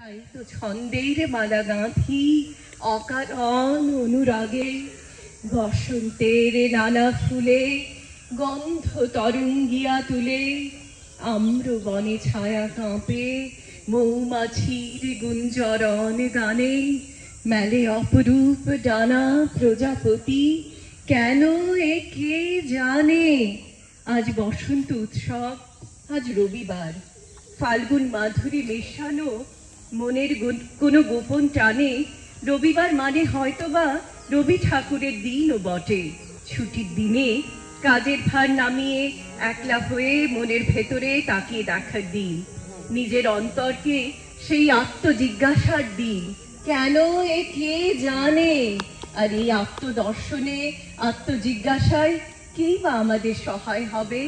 তাই তো ছন্দের মালা গাঁথি অকারণ অনুরাগে, বসন্তের নানা ফুলে গন্ধ তরঙ্গিয়া তুলে, আম্র বনে ছায়া কাঁপে মৌমাছির গুঞ্জরণ গানে, মেলে অপরূপ ডানা প্রজাপতি, কেন এ কে জানে। আজ বসন্ত উৎসব, আজ রবিবার, ফাল্গুন মাধুরী মেশানো মনের কোনো গোপন টানে। রবিবার মানে হয়তোবা রবি ঠাকুরের দিনও বটে। ছুটির দিনে কাজের ভার নামিয়ে একলা হয়ে মনের ভেতরে তাকিয়ে দেখার দিন, নিজের অন্তরকে সেই আত্মজিজ্ঞাসার দিন, কেন এ কে জানে। আর এই আত্মদর্শনে আত্মজিজ্ঞাসায় কেই বা আমাদের সহায় হবে?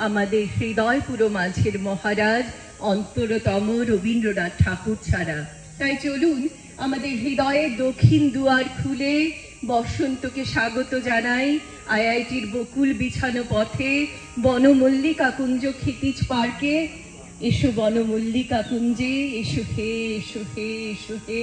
আমাদের হৃদয় পুরো মাঝের মহারাজ অন্তরতম রবীন্দ্রনাথ ঠাকুর ছাড়া। তাই চলুন আমাদের হৃদয়ের দক্ষিণ দুয়ার খুলে বসন্তকে স্বাগত জানাই। আইআইটির বকুল বিছানো পথে বনমল্লিকা কুঞ্জ ক্ষিতিজ পার্কে। এসো বনমল্লিকা কুঞ্জে, এসো হে, এসো হে, এসো হে।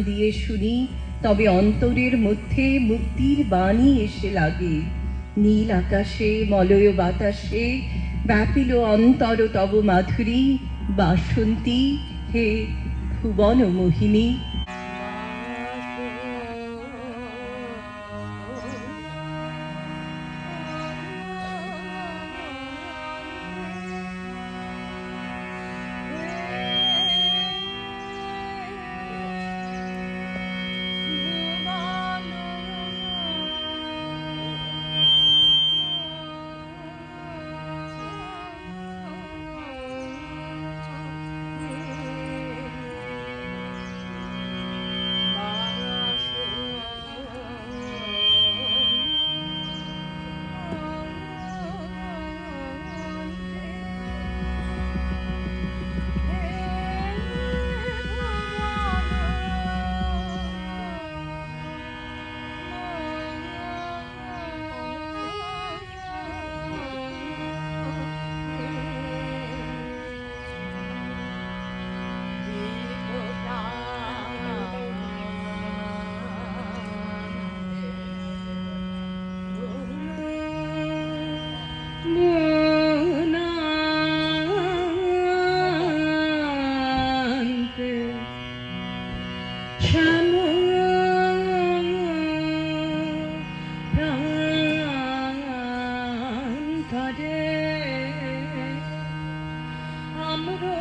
দিয়ে শুনি তবে অন্তরের মধ্যে মুক্তির বাণী এসে লাগে। নীল আকাশে মলয় বাতাসে ব্যাপিল অন্তর তব মাধুরী, বাসন্তী হে ভুবন মোহিনী। ঘরে আমরা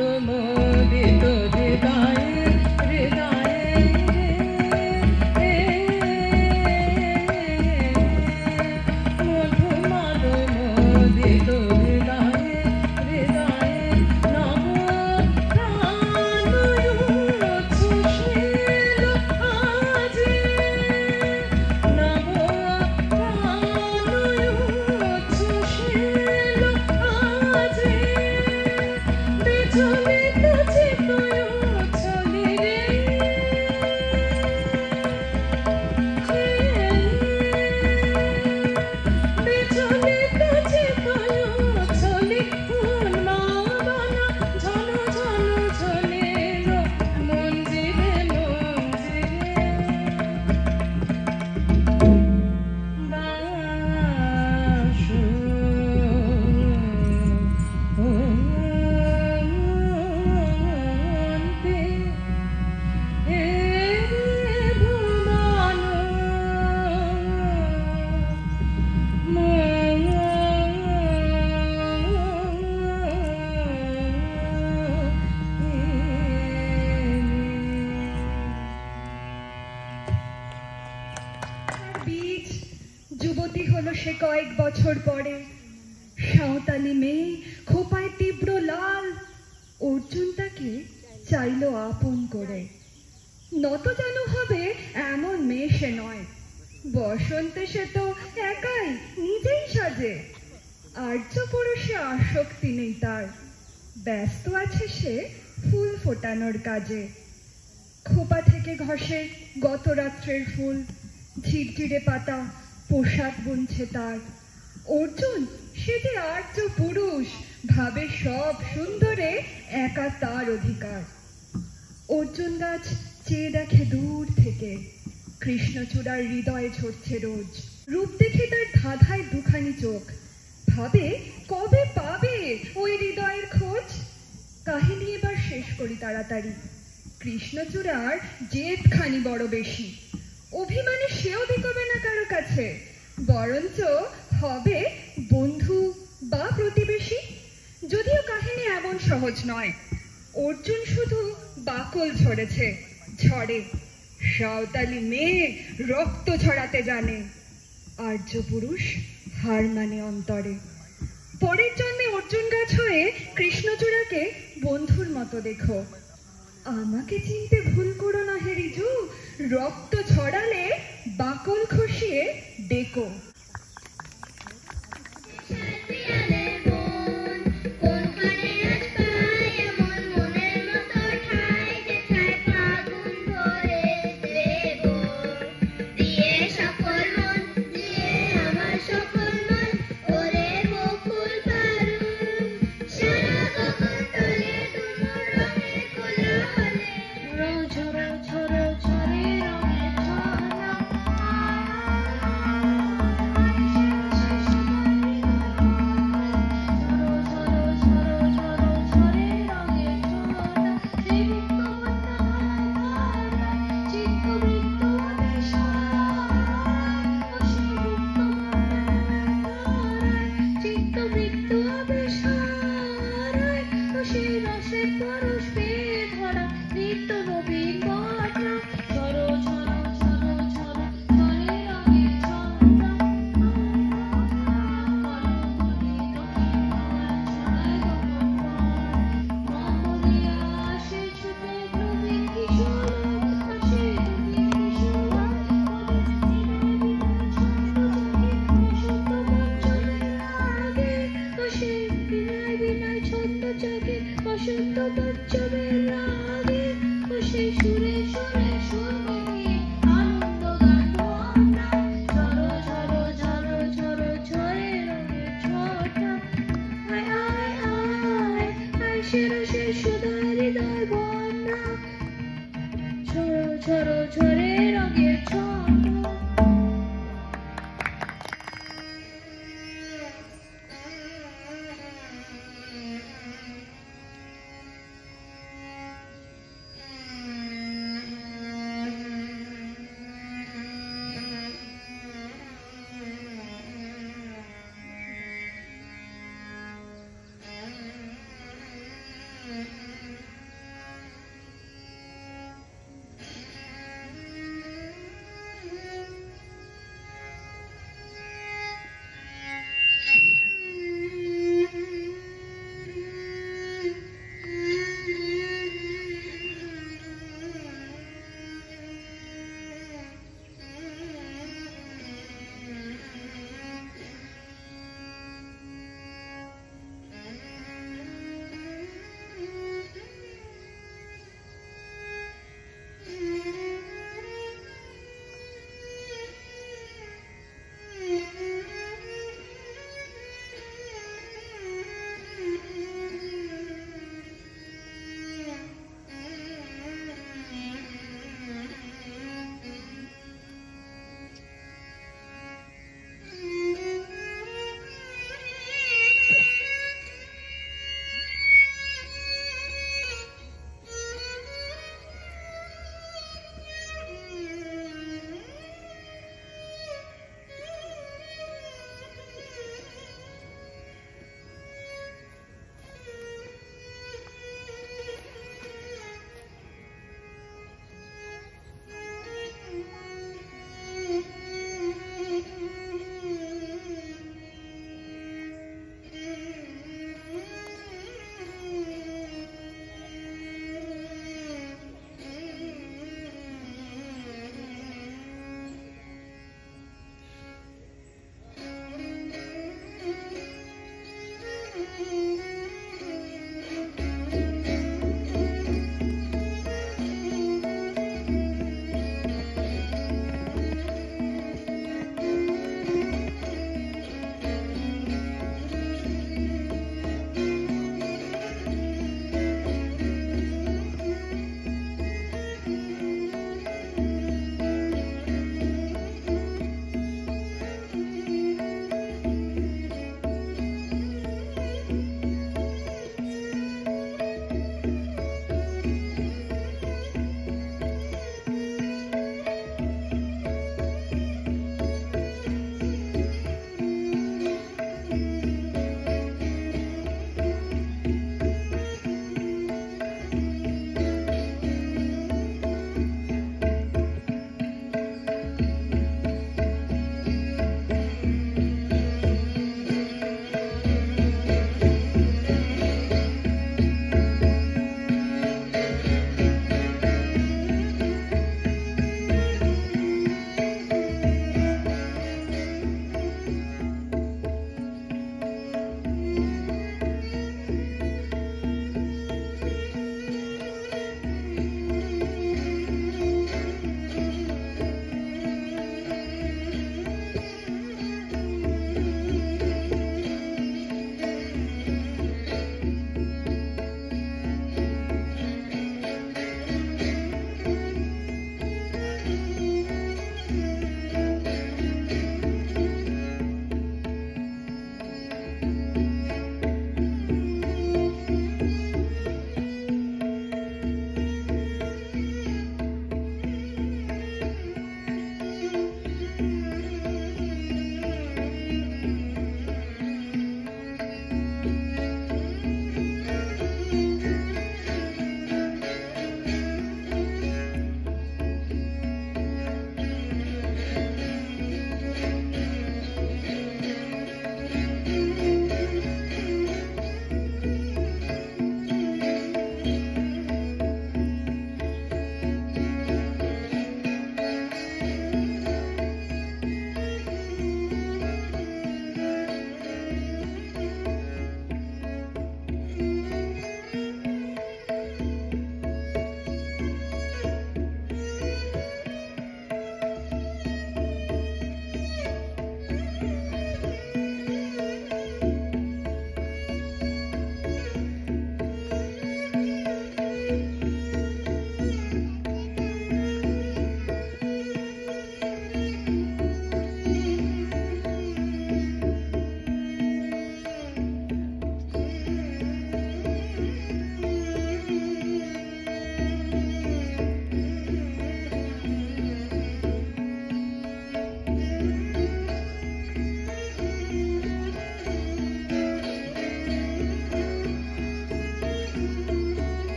to me. সে কয়েক বছর পরে। সাঁওতালি মেয়ে, খোপায় তীব্র লাল, অর্জুন তাকে চাইল আপন করে। নত যেন হবে এমন মেয়ে সে নয়, বসন্তে সে তো একাই নিজেই সাজে। আর্য পুরুষে আসক্তি নেই তার, ব্যস্ত আছে সে ফুল ফোটানোর কাজে। খোপা থেকে ঘষে গত রাত্রের ফুল, ঝিরঝিরে পাতা পোশাক বুনছে তার। অর্জুন সে যে আর্য পুরুষ, ভাবে সব সুন্দরে একা তার অধিকার। অর্জুন গাছ চেয়ে দেখে দূর থেকে, কৃষ্ণচূড়ার হৃদয়ে ঝরছে রোজ। রূপ দেখে তার ধাঁধায় দুখানি চোখ, ভাবে কবে পাবে ওই হৃদয়ের খোঁজ। কাহিনী এবার শেষ করি তাড়াতাড়ি। কৃষ্ণচূড়ার জেদখানি বড় বেশি, অভিমানে সেও দিকবে না কারো কাছে, বরঞ্চ হবে বন্ধু বা প্রতিবেশী। যদিও কাহিনী এমন সহজ নয়, অর্জুন শুধু বাকল ঝরেছে, ঝরে সাঁওতালি মেয়ে রক্ত ঝরাতে জানে। আর্য পুরুষ হার মানে অন্তরে। পরের জন্মে অর্জুন গাছ হয়ে কৃষ্ণচূড়াকে বন্ধুর মতো দেখো। আমাকে চিনতে ভুল করো না হে রিজু, রক্ত ছড়ালে বাকল খসিয়ে ডেকো।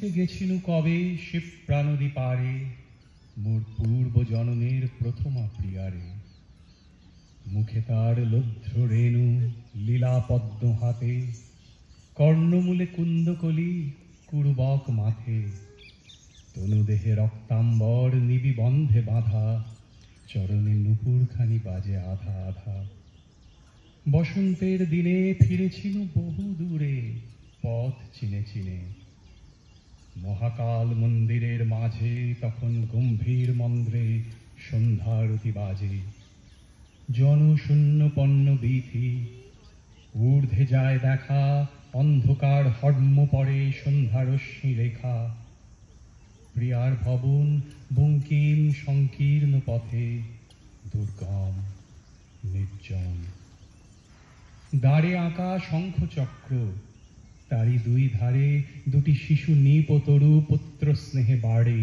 বুঝিতে গেছিনু কবে শিপ্রা নদী পারে মোর পূর্ব জনমের প্রথমা প্রিয়ারে। মুখে তার লুব্ধ রেণু লীলা পদ্ম হাতে, কর্ণমূলে কুন্দকলি কুরুবক মাথে, তনুদেহে রক্তাম্বর নিবি বন্ধে বাঁধা, চরণে নুপুরখানি বাজে আধা আধা। বসন্তের দিনে ফিরেছিল বহু দূরে পথ চিনে চিনে, মহাকাল মন্দিরের মাঝে তখন গম্ভীর মন্দ্রে সন্ধ্যারতি বাজে। জনশূন্য পণ্য বীথি, ঊর্ধ্বে যায় দেখা, অন্ধকার হর্ম পড়ে সন্ধ্যারশ্মি রেখা। প্রিয়ার ভবন বঙ্কিম সংকীর্ণ পথে, দুর্গম নির্জন। দ্বারে আঁকা শঙ্খচক্র, তারই দুই ধারে দুটি শিশু নিপতরু পুত্র স্নেহে বাড়ে।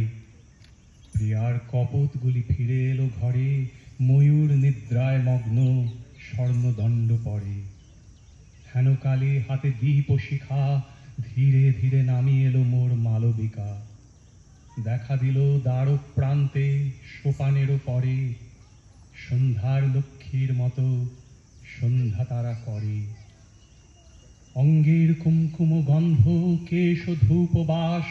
প্রিয়ার কপোতগুলি ফিরে এলো ঘরে, ময়ূর নিদ্রায় মগ্ন স্বর্ণদণ্ড পড়ে। হেনকালে হাতে দীপ শিখা, ধীরে ধীরে নামিয়ে এলো মোর মালবিকা। দেখা দিল দ্বার প্রান্তে সোপানেরও পরে, সন্ধ্যার লক্ষ্মীর মতো সন্ধ্যা তারা করে। অঙ্গের কুমকুম গন্ধ কেশ ধূপ বাস,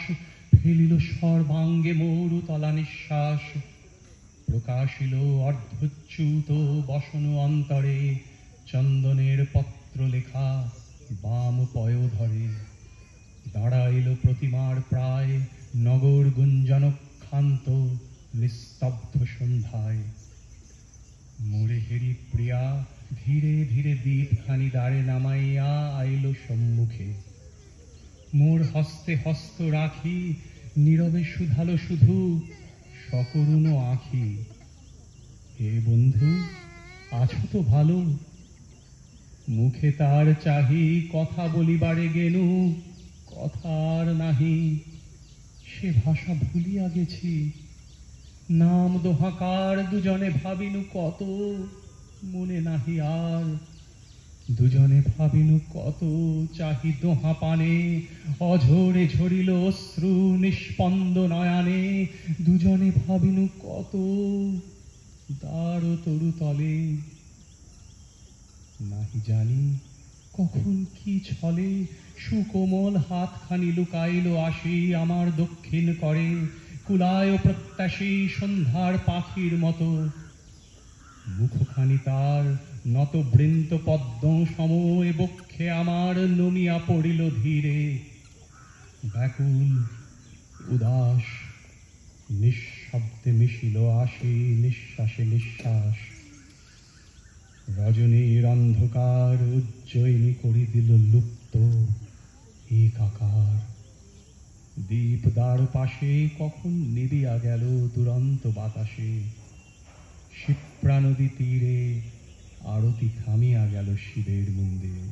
ফেলিল সর্বাঙ্গে মরুতলা নিঃশ্বাস। প্রকাশিল অর্ধচ্যুত বসন অন্তরে, চন্দনের পত্র লেখা বাম পয়োধরে। দাঁড়াইল প্রতিমার প্রায় নগর গুঞ্জনক ক্ষান্ত নিস্তব্ধ সন্ধ্যায়। মোরে হেরি প্রিয়া ধীরে ধীরে দীপখানি দ্বারে নামাইয়া আইল সম্মুখে। মোর হস্তে হস্ত রাখি, নীরবে শুধালো শুধু সকরুণ আঁখি। হে বন্ধু, আছো তো ভালো? মুখে তার চাহি, কথা বলিবারে গেনু, কথা আর নাহি। সে ভাষা ভুলিয়া গেছি, নাম দোহাকার দুজনে ভাবিনু কত, মনে নাহি আর। দুজনে ভাবিনু কত, চাহি দোহা পানে, অঝরে ঝরিল অশ্রু নিষ্পন্দ নয়ানে। দুজনে ভাবিনু কত, দ্বার তরু তলে। নাহি জানি কখন কি ছলে, সুকোমল হাতখানি লুকাইল আসি আমার দক্ষিণ করে। কুলায় প্রত্যাশী সন্ধ্যার পাখির মতো, মুখখানি তার নত বৃন্ত পদ্ম সম, এ বক্ষে আমার নমিয়া পড়িল ধীরে। ব্যাকুল উদাস নিঃশব্দে মিশিল আসি নিঃশ্বাসে নিঃশ্বাস। রজনীর অন্ধকার উজ্জয়িনী করি দিল লুপ্ত একাকার। দীপ দ্বার পাশে কখন নিবিয়া গেল দুরন্ত বাতাসে। শিপ্রা নদী তীরে আরতি থামিয়া গেল শিবের মন্দিরে।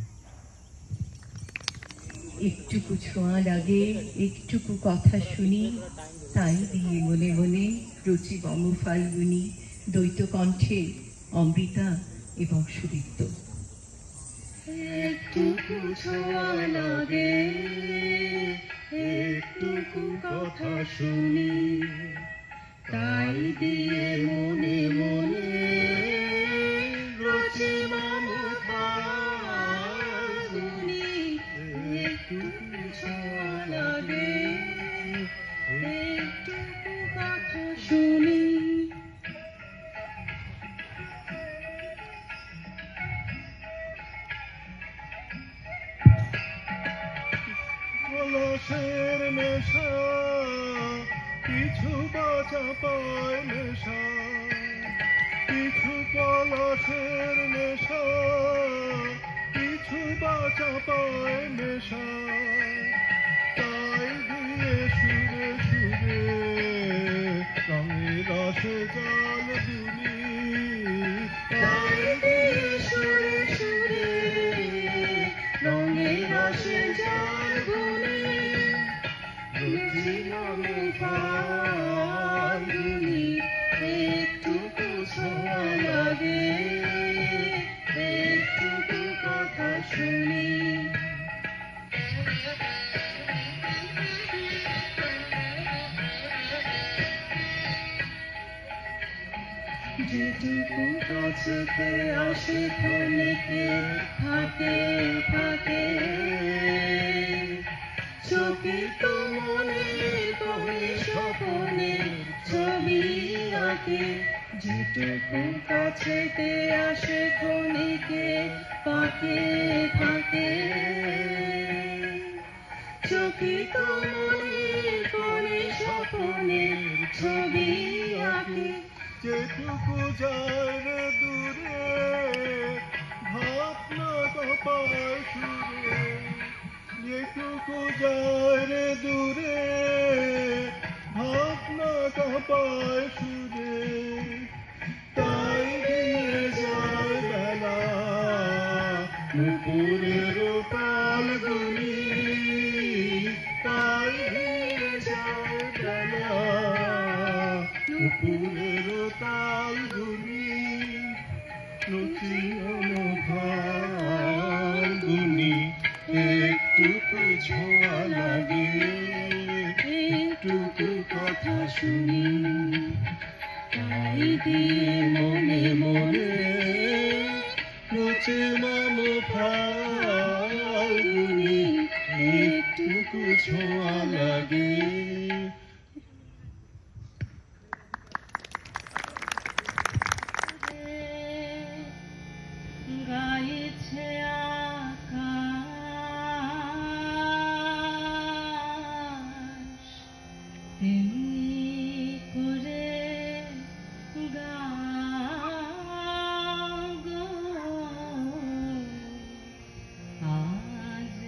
একটুকু ছোঁয়া লাগে, একটুকু কথা শুনি, তাই দিয়ে মনে মনে রুচি বম ফাল্গুনি, দ্বৈত কণ্ঠে অমৃতা এবং সুদীপ্ত। একটুকু ছোঁয়া লাগে, একটুকু কথা শুনি, তাই দিয়ে মনে মনে রচি মম ফাল্গুনি। একটুকু ছোঁয়া লাগে, একটুকু কথা শুনি। পলাশের নেশা, কিছু বাঁচা পায় নেশা, কিছু পলাশের নেশা, কিছু বাঁচা পায় নেশা। তাই দিয়ে সুরে সুরে রঙে রসে জাল বুনি, তাই দিয়ে সুরে সুরে রঙে রসে জাল বুনি। রুচি মমে ফাল্গুনি, একটুকু ছোঁয়া লাগে, একটুকু কথা শুনি। যেটুকু কাছেতে আসে ক্ষণিকে ফাঁকে ফাঁকে চকিত মনে করে স্বপনে ছবি আঁকে যেটুকু কাছেতে আসে ক্ষণিকে ফাঁকে ফাঁকে চকিত মনে করে স্বপনে ছবি আঁকে যেটুকু যায় রে দূরে ভাবনা কপায় সুরে যেটুকু যায় রে দূরে ভাবনা কপায় সুরে তাই দিয়ে যায় বেলা নুপুরের পালগুনি তাই দিয়ে যায় বেলা নুপুরের তালগুনি লুচি অনুভাগুনি একটুকু ছোঁয়া লাগে একটুকু কথা শুনি তাই দিয়ে মনে মনে লুচি ফাল্গুনি একটুকু ছোঁয়া লাগে গাইছে আকাশ তেমনি করে গাও গো আজ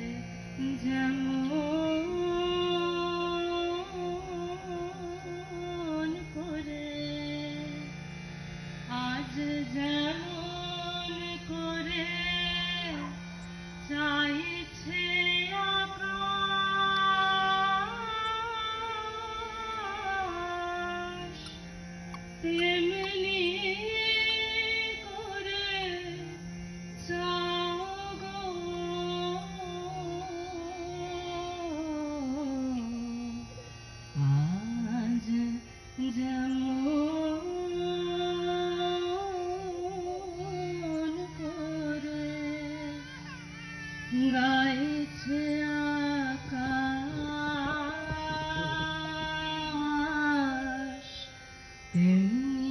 যেমন করে আজ যেমন করে চাইছে আকাশ তেমনি করে চাও গো আজ যেমন করে গাইছে আকাশ তেমনি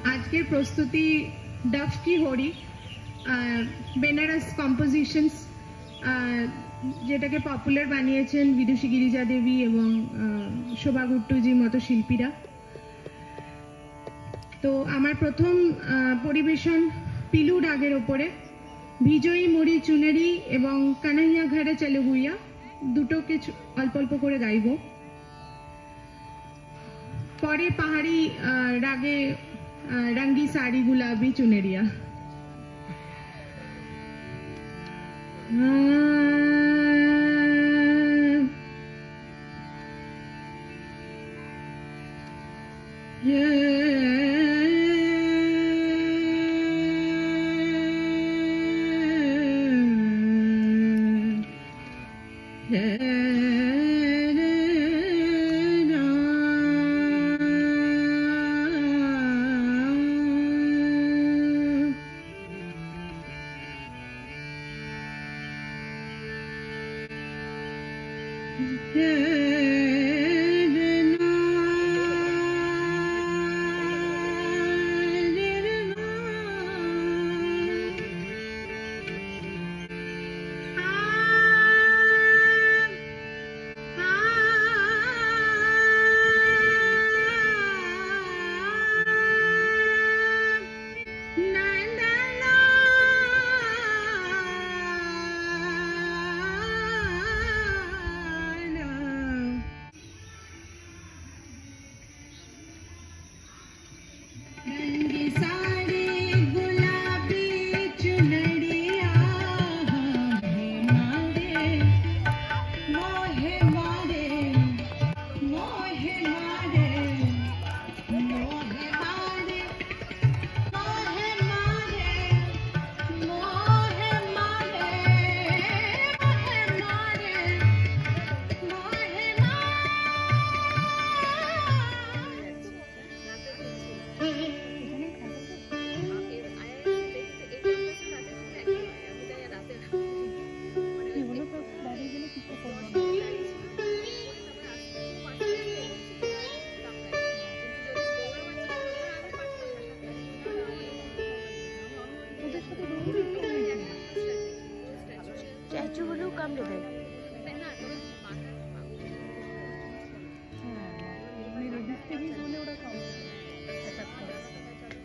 আজকের প্রস্তুতি ডাফ কি হরি, বেনারস কম্পোজিশনস, যেটাকে পপুলার বানিয়েছেন বিদুষী গিরিজা দেবী এবং শোভা গুট্টুজির মতো শিল্পীরা। তো আমার প্রথম পরিবেশন পিলু রাগের ওপরে ভিজয়ী মুড়ি চুনেরি এবং কানাইয়া ঘরে চলে গুইয়া দুটোকে অল্প অল্প করে গাইব। পরে পাহাড়ি রাগে রঙ্গি শাড়ি গুলাবি চুনেরিয়া।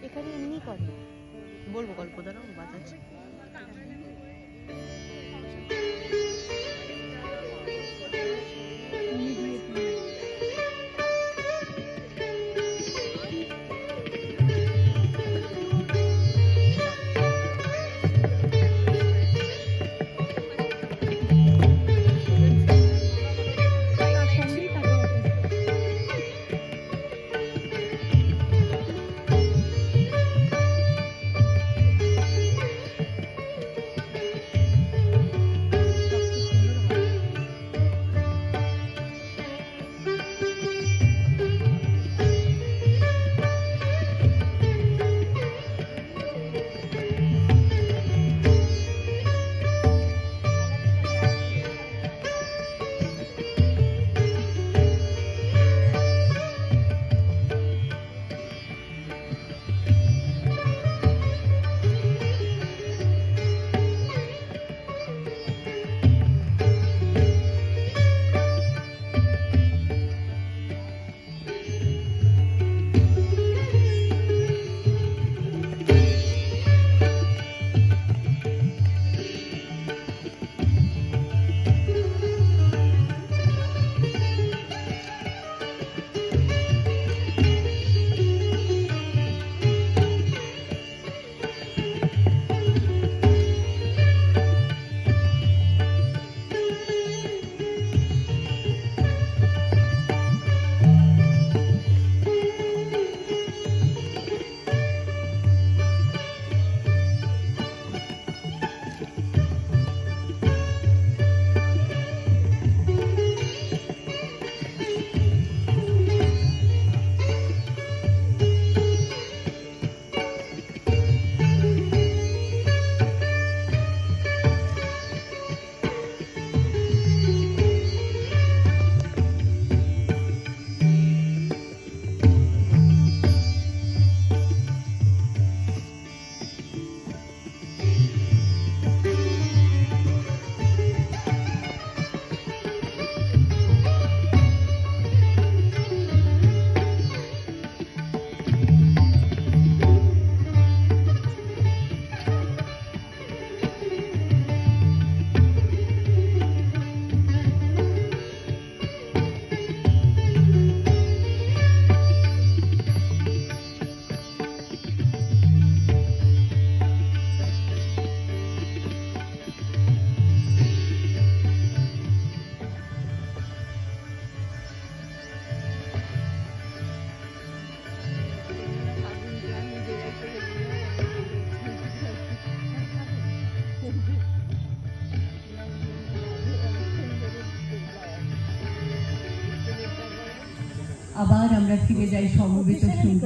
এখানে এমনি করে বলবো গল্প দ্বারা বাজাচ্ছে। আবার আমরা ফিরে যাই সমবেত সঙ্গীত।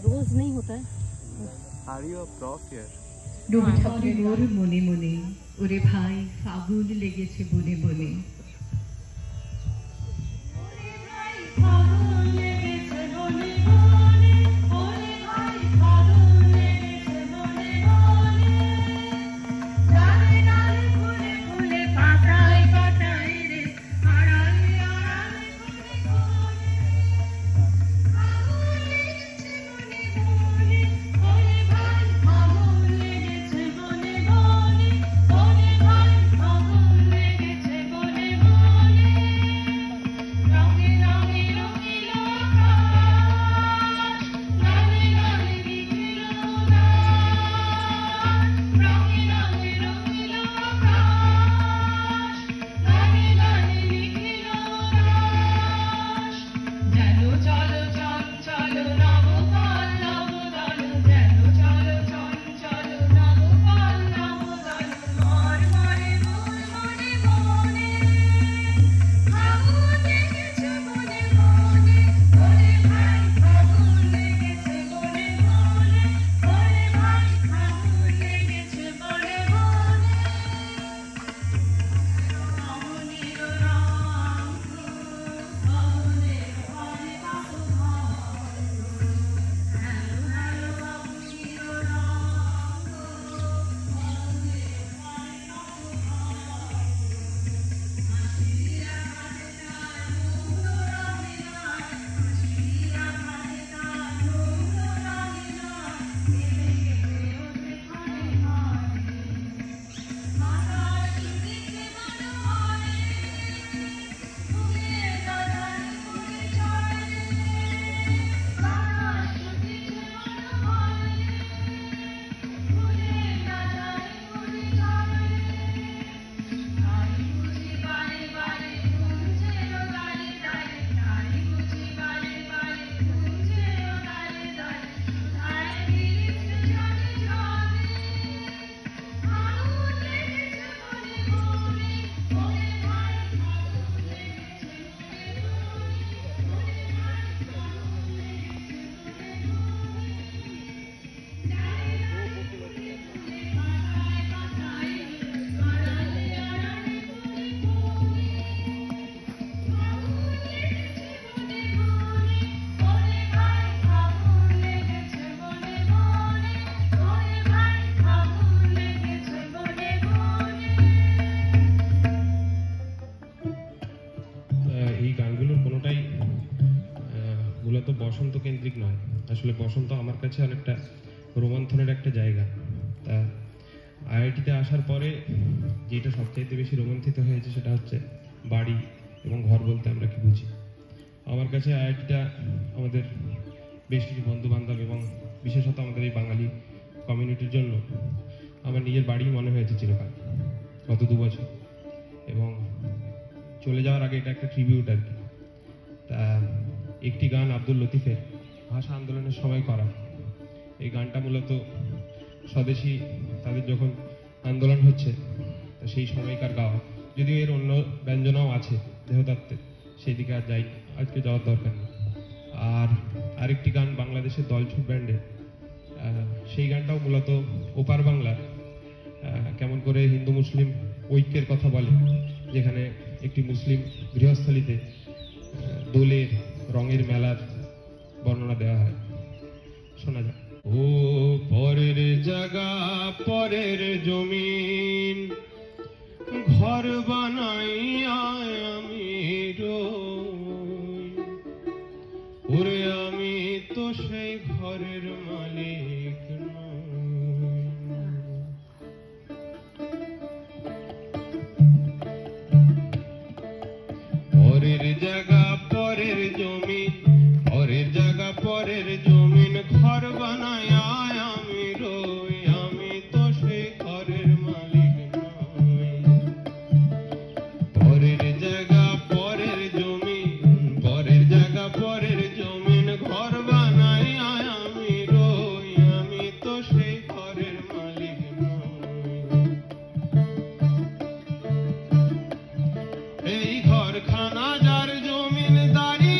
रोज नहीं होता है। Are you a prof here? রবি ঠাকুরের ওর মনে মনে, ওরে ভাই ফাগুন লেগেছে বনে বনে। বসন্ত কেন্দ্রিক নয়, আসলে বসন্ত আমার কাছে অনেকটা রোমন্থনের একটা জায়গা। তা আইআইটিতে আসার পরে যেটা সবচাইতে বেশি রোমান্থিত হয়েছে সেটা হচ্ছে বাড়ি এবং ঘর বলতে আমরা কি বুঝি। আমার কাছে আইআইটিটা আমাদের বেশ কিছু বন্ধু বান্ধব এবং বিশেষত আমাদের এই বাঙালি কমিউনিটির জন্য আমার নিজের বাড়ি মনে হয়েছে চিরকাল গত 2 বছর। এবং চলে যাওয়ার আগে এটা একটা ট্রিবিউট আর কি। তা একটি গান আব্দুল লতিফের ভাষা আন্দোলনের সময় করা, এই গানটা মূলত স্বদেশী তাদের যখন আন্দোলন হচ্ছে সেই সময়কার গাওয়া, যদিও এর অন্য ব্যঞ্জনাও আছে দেহতত্ত্বের, সেই দিকে আর যাই আজকে যাওয়ার দরকার নেই। আর আরেকটি গান বাংলাদেশের দলছুট ব্যান্ডের, সেই গানটাও মূলত ওপার বাংলার কেমন করে হিন্দু মুসলিম ঐক্যের কথা বলে, যেখানে একটি মুসলিম গৃহস্থলীতে দোলের রঙের মেলার বর্ণনা দেওয়া হয়। শোনা যাক। ও পরের জায়গা পরের জমিন ঘর বানাই আমি রই, ওরে আমি তো সেই ঘরের মালিক নই। পরের জায়গা পরের জমিন, পরের জায়গা পরের জমিন ঘর বানায় আমি রই, আমি তো সেই ঘরের মালিক নই। পরের জায়গা পরের জমিন, পরের জায়গা পরের জমিন ঘর বানায় আমি রই, আমি তো সেই ঘরের মালিক নই। এই ঘরখানা যার জমিনদারি,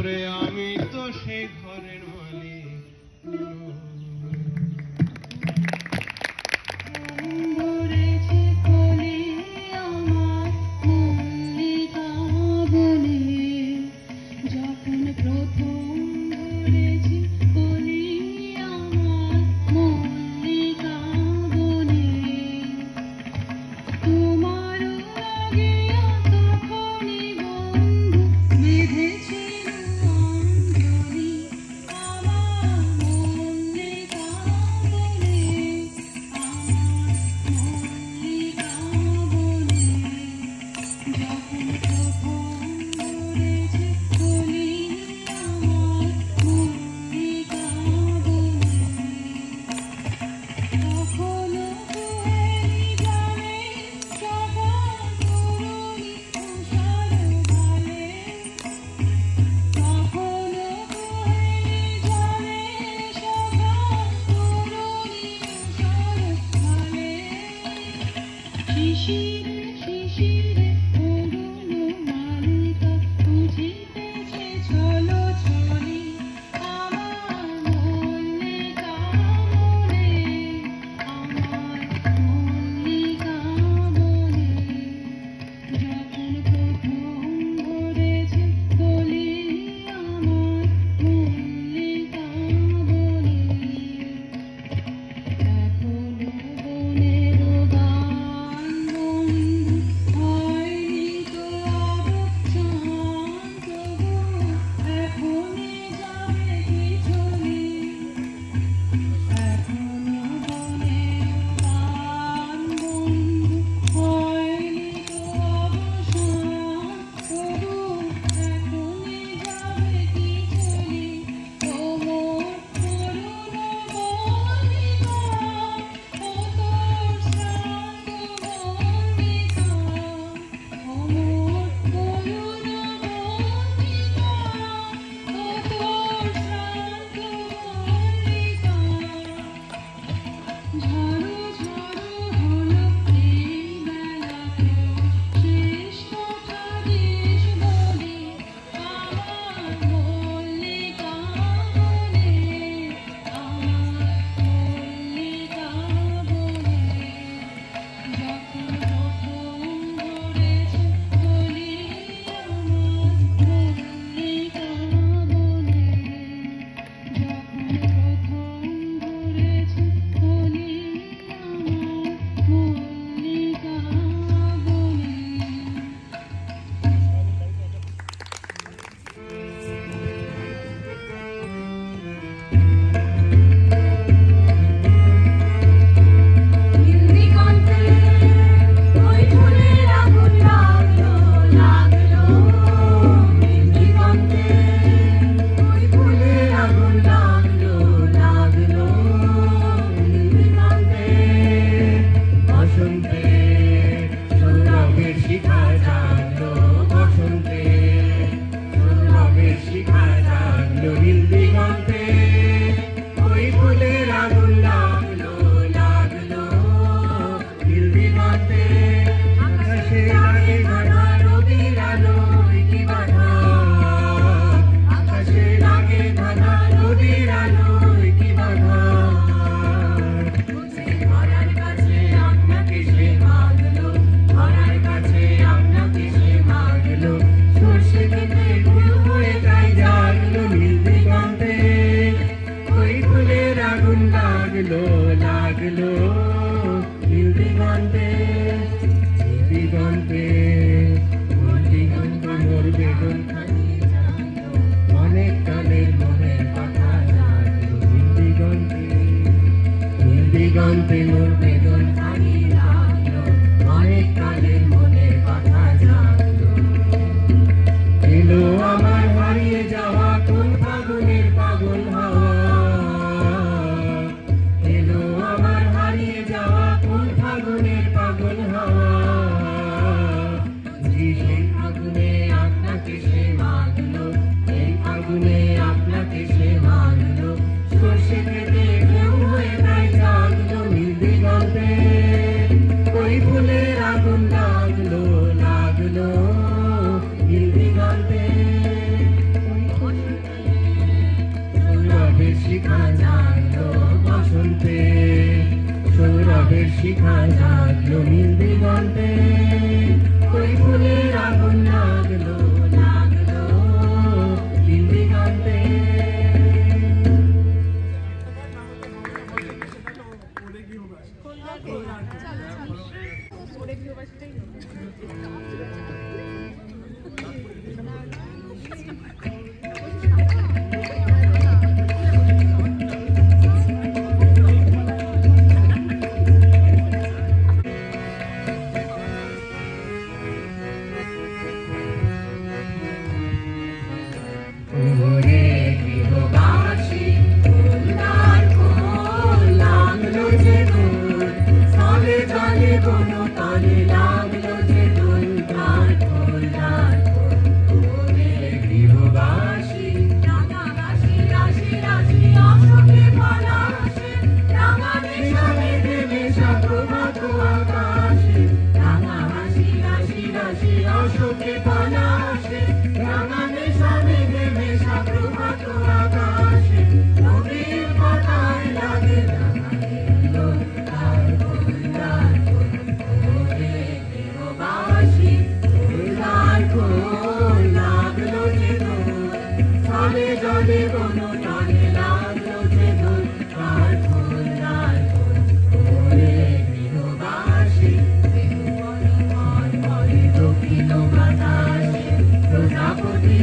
ওরে আমি তো সেই ঘরের মালিক সর্ষে খেতে কেউ হয়ে তাই জাগলো নীল দিগন্তে শিখা জাগলো নীল দিগন্তে, ওই ফুলের আগুন লাগলো লাগলো নীল দিগন্তে। প্রজাপতি